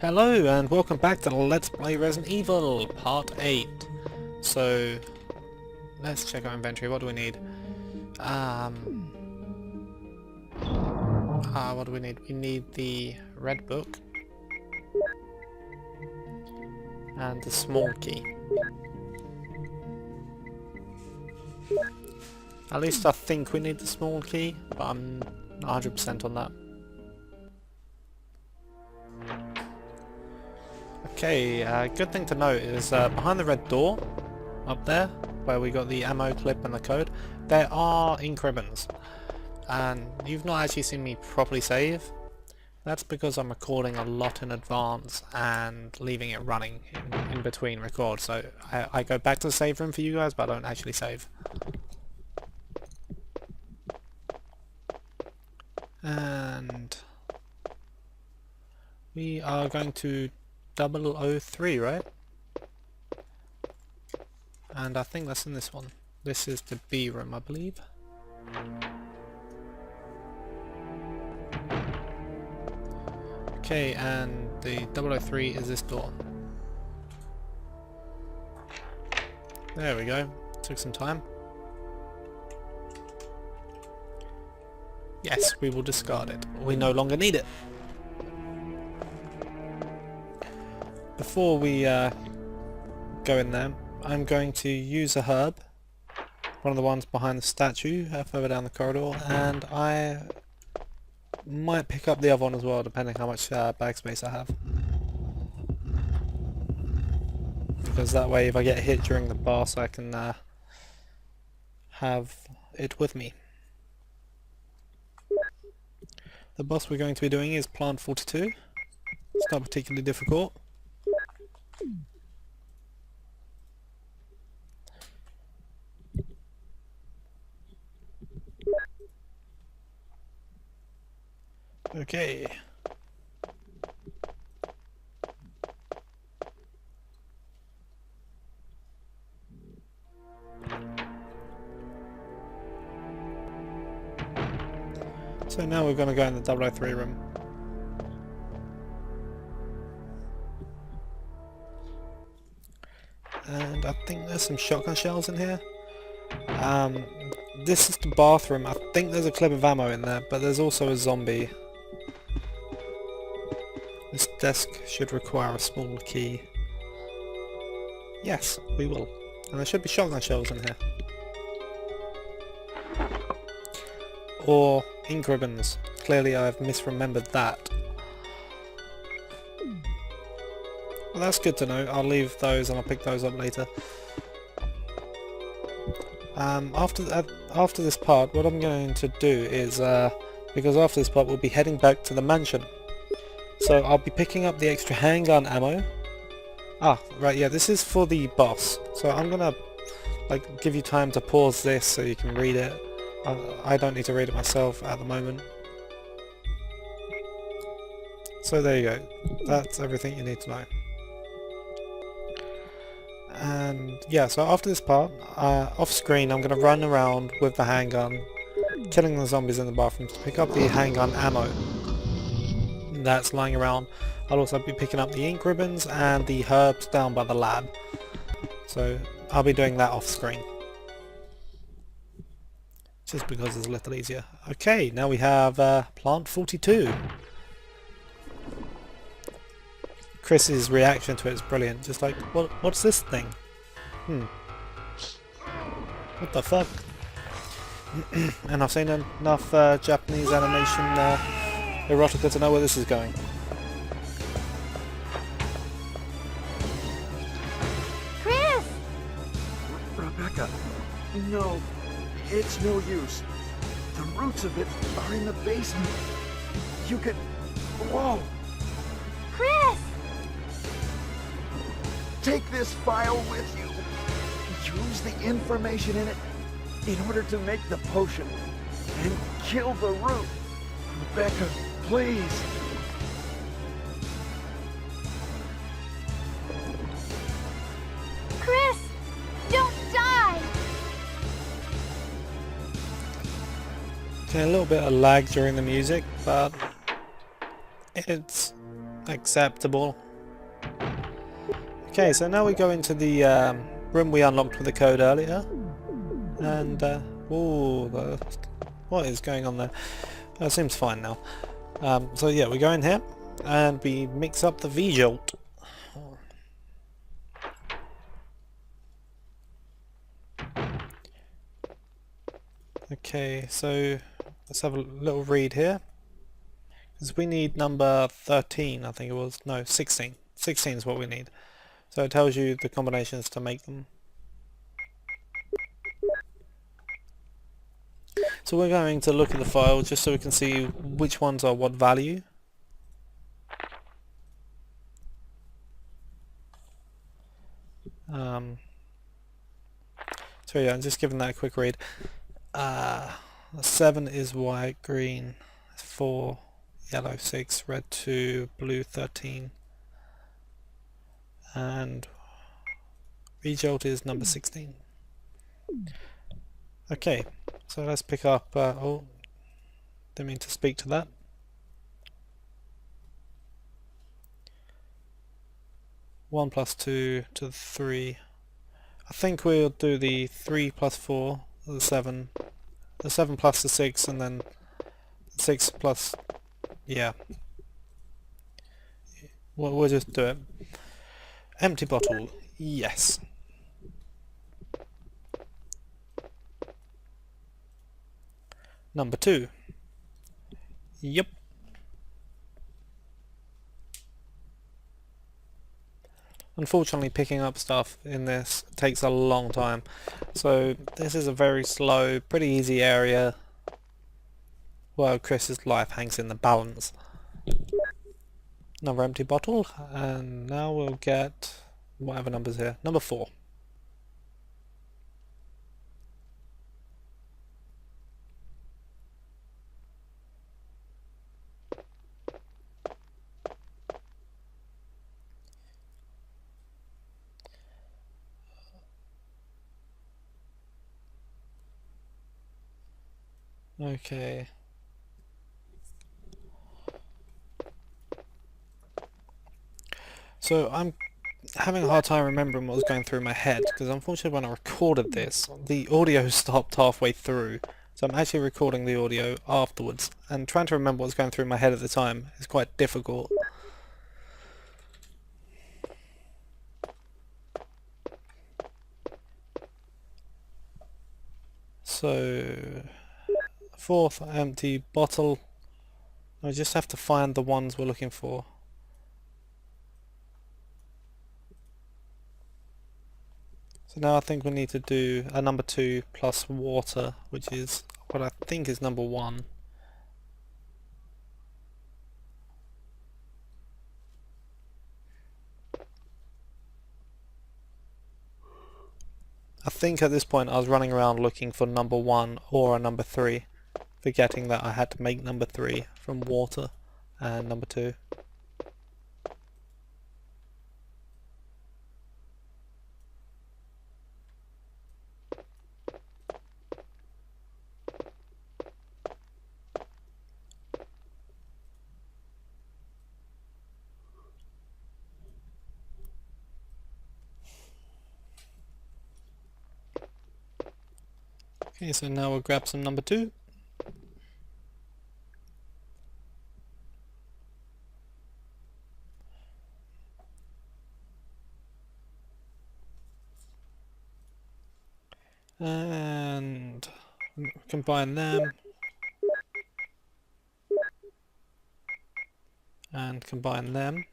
Hello and welcome back to Let's Play Resident Evil Part 8. So, let's check our inventory. What do we need? What do we need? We need the red book and the small key. At least I think we need the small key, but I'm not 100% on that. Okay, good thing to note is behind the red door, up there, where we got the ammo clip and the code, there are ink ribbons. And you've not actually seen me properly save. That's because I'm recording a lot in advance and leaving it running in between records. So I go back to the save room for you guys, but I don't actually save. And we are going to 003, right? And I think that's in this one. This is the B room, I believe. Okay, and the 003 is this door. There we go. Took some time. Yes, we will discard it. We no longer need it. Before we go in there, I'm going to use a herb, one of the ones behind the statue further down the corridor, and I might pick up the other one as well, depending how much bag space I have. Because that way if I get hit during the boss I can have it with me. The boss we're going to be doing is Plant 42. It's not particularly difficult. Okay. So now we're going to go in the 003 room. And I think there's some shotgun shells in here. This is the bathroom. I think there's a clip of ammo in there, but there's also a zombie. This desk should require a small key. Yes, we will. And there should be shotgun shells in here. Or ink ribbons. Clearly I've misremembered that. Well, that's good to know. I'll leave those and I'll pick those up later. After this part, what I'm going to do is, because after this part we'll be heading back to the mansion. So I'll be picking up the extra handgun ammo. Ah, right, yeah, this is for the boss. So I'm gonna give you time to pause this so you can read it. I don't need to read it myself at the moment. So there you go. That's everything you need to know. And yeah, so after this part, off screen I'm going to run around with the handgun, killing the zombies in the bathroom to pick up the handgun ammo that's lying around. I'll also be picking up the ink ribbons and the herbs down by the lab. So I'll be doing that off screen. Just because it's a little easier. Okay, now we have Plant 42. Chris's reaction to it is brilliant. Just like, what's this thing? What the fuck? And I've seen enough Japanese animation erotica to know where this is going. Chris! Rebecca, no, it's no use. The roots of it are in the basement. You could... Whoa! Chris! Take this file with you. Use the information in it in order to make the potion. And kill the root. Rebecca, please. Chris! Don't die! Okay, a little bit of lag during the music, but it's Acceptable. Okay, so now we go into the room we unlocked with the code earlier. And, what is going on there? That seems fine now. So yeah, we go in here and we mix up the V-jolt. Okay, so let's have a little read here. Because we need number 13, I think it was. No, 16. 16 is what we need. So it tells you the combinations to make them. So we're going to look at the file just so we can see which ones are what value. So yeah, I'm just giving that a quick read. 7 is white, green 4, yellow 6, red 2, blue 13, and V-jolt is number 16. Okay, so let's pick up, oh, didn't mean to speak to that. One plus 2 to the 3. I think we'll do the 3 plus 4, the 7 plus the 6, and then 6 plus, yeah. We'll just do it. Empty bottle, yes. Number 2. Yep. Unfortunately, picking up stuff in this takes a long time. So this is a very slow, pretty easy area. Well, Chris's life hangs in the balance. Another empty bottle, and now we'll get whatever number's here. Number 4. Okay. So I'm having a hard time remembering what was going through my head, because unfortunately when I recorded this, the audio stopped halfway through. So I'm actually recording the audio afterwards, and trying to remember what was going through my head at the time is quite difficult. So, 4th empty bottle. I just have to find the ones we're looking for. So now I think we need to do a number 2 plus water, which is what I think is number 1. I think at this point I was running around looking for number 1 or a number 3, forgetting that I had to make number 3 from water and number 2. Okay, so now we'll grab some number 2. And combine them. And combine them.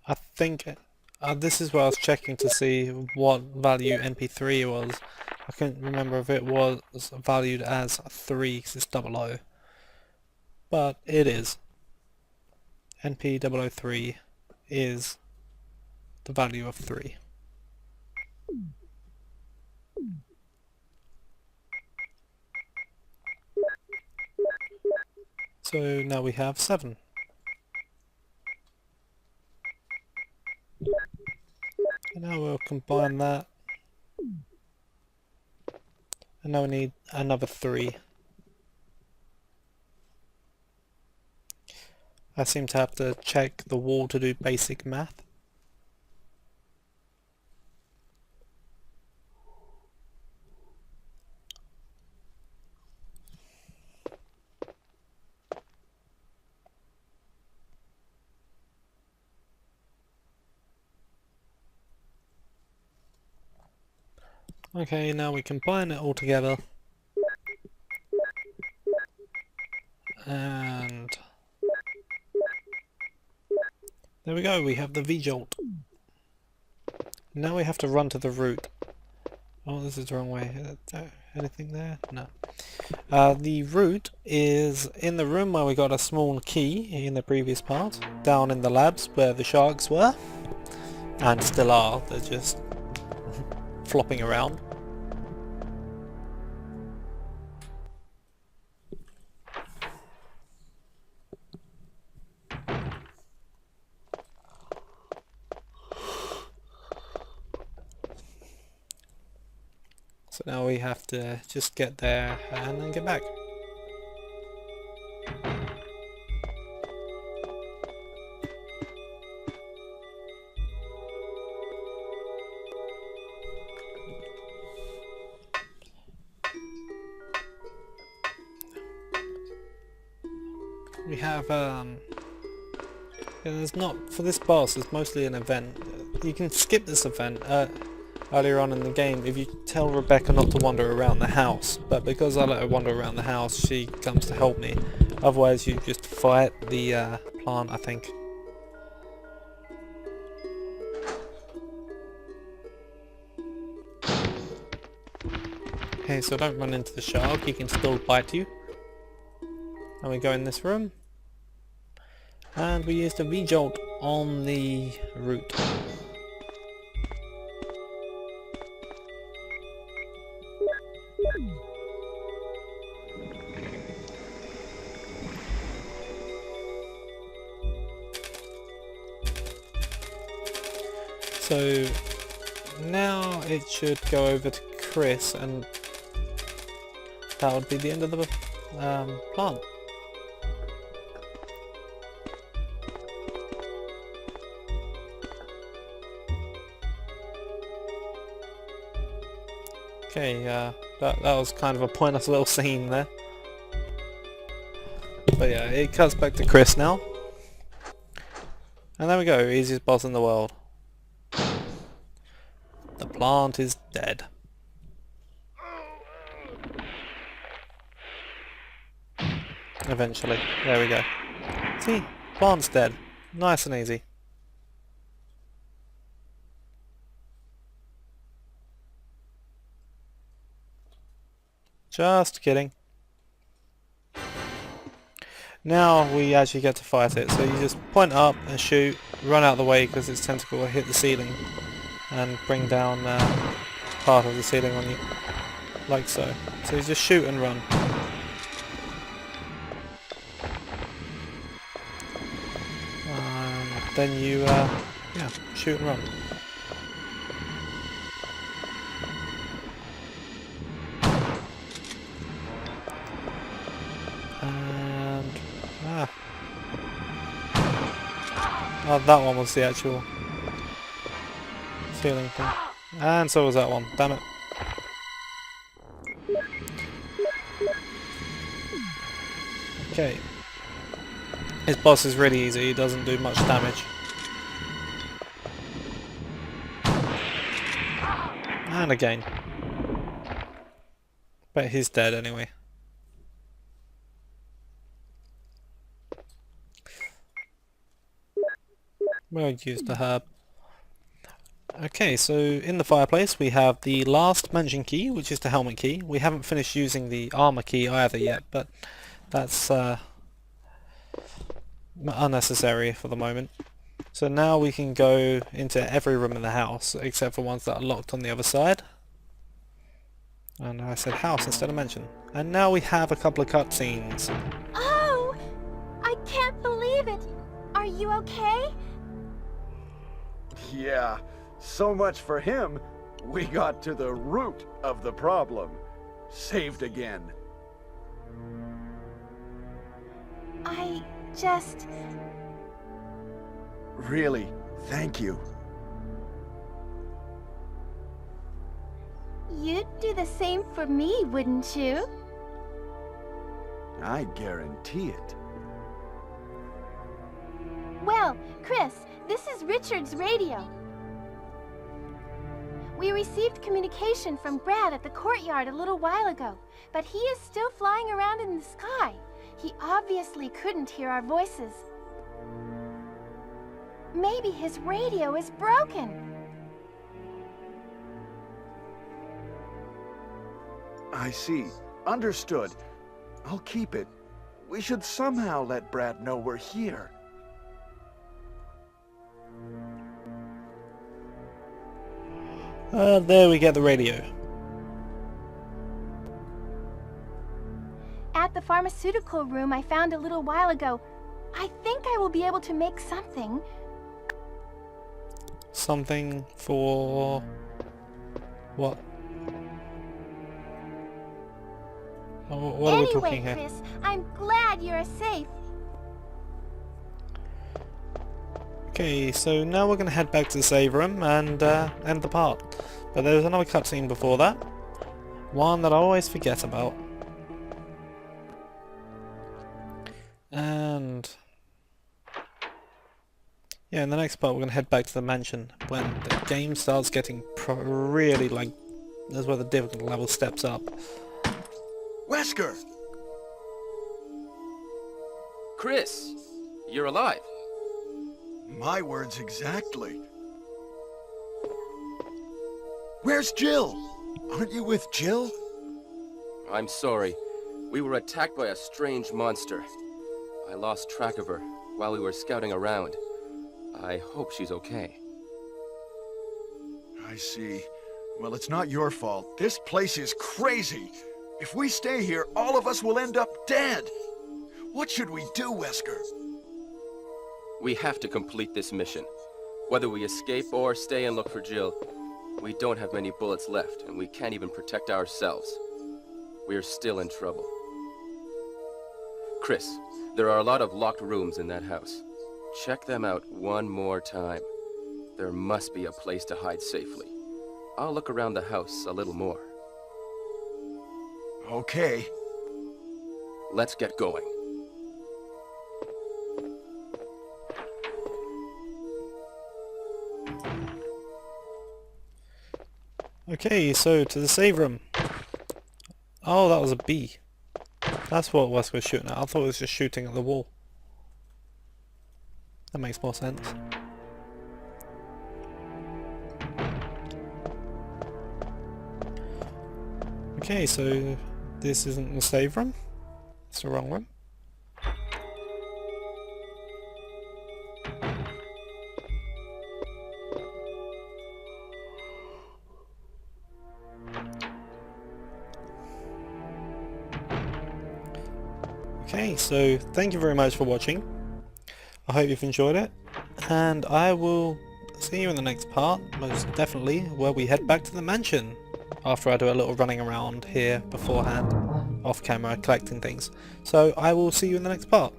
I think this is where I was checking to see what value NP3 was. I couldn't remember if it was valued as 3 because it's 00. But it is. NP003 is the value of 3. So now we have 7. And now we'll combine that. And now we need another 3 I seem to have to check the wall to do basic math. Okay, now we combine it all together. And there we go, we have the V-jolt. Now we have to run to the root. Oh, this is the wrong way. Anything there? No. The root is in the room where we got a small key in the previous part, down in the labs where the sharks were, and still are. They're just flopping around. So now we have to just get there and then get back. We have yeah, there's not, for this boss it's mostly an event. You can skip this event earlier on in the game if you tell Rebecca not to wander around the house, but because I let her wander around the house she comes to help me. Otherwise you just fight the plant, I think. Okay, so don't run into the shark, he can still bite you. And we go in this room. And we use the V-jolt on the root. So now it should go over to Chris, and that would be the end of the plant. Okay, that was kind of a pointless little scene there. But yeah, it cuts back to Chris now. And there we go, easiest boss in the world. The plant is dead. Eventually. There we go. See? Plant's dead. Nice and easy. Just kidding. Now we actually get to fight it, so you just point up and shoot, run out of the way because its tentacle will hit the ceiling and bring down part of the ceiling on you, like so. So you just shoot and run. And then you, yeah, shoot and run. Oh, that one was the actual ceiling thing. And so was that one, damn it. Okay. His boss is really easy, he doesn't do much damage. And again. But he's dead anyway. We'll use the herb. Okay, so in the fireplace we have the last mansion key, which is the helmet key. We haven't finished using the armor key either yet, but that's unnecessary for the moment. So now we can go into every room in the house, except for ones that are locked on the other side. And I said house instead of mansion. And now we have a couple of cutscenes. Oh! I can't believe it! Are you okay? Yeah, so much for him. We got to the root of the problem. Saved again. I just... Really, thank you. You'd do the same for me, wouldn't you? I guarantee it. Well, Chris, this is Richard's radio. We received communication from Brad at the courtyard a little while ago, but he is still flying around in the sky. He obviously couldn't hear our voices. Maybe his radio is broken. I see. Understood. I'll keep it. We should somehow let Brad know we're here. There we get the radio. At the pharmaceutical room I found a little while ago, I think I will be able to make something. Something for... what? What are we talking Anyway, here? Chris, I'm glad you're safe. Okay, so now we're going to head back to the save room and end the part. But there's another cutscene before that. One that I always forget about. And... yeah, in the next part we're going to head back to the mansion when the game starts getting really, like... that's where the difficulty level steps up. Wesker! Chris, you're alive. My words exactly. Where's Jill? Aren't you with Jill? I'm sorry. We were attacked by a strange monster. I lost track of her while we were scouting around. I hope she's okay. I see. Well, it's not your fault. This place is crazy. If we stay here, all of us will end up dead. What should we do, Wesker? We have to complete this mission. Whether we escape or stay and look for Jill, we don't have many bullets left, and we can't even protect ourselves. We're still in trouble. Chris, there are a lot of locked rooms in that house. Check them out one more time. There must be a place to hide safely. I'll look around the house a little more. Okay. Let's get going. Okay, so to the save room. Oh, that was a bee. That's what Wesker was shooting at. I thought it was just shooting at the wall. That makes more sense. Okay, so this isn't the save room. It's the wrong room. Okay, so thank you very much for watching. I hope you've enjoyed it, and I will see you in the next part, most definitely, where we head back to the mansion after I do a little running around here beforehand, off camera, collecting things. So I will see you in the next part.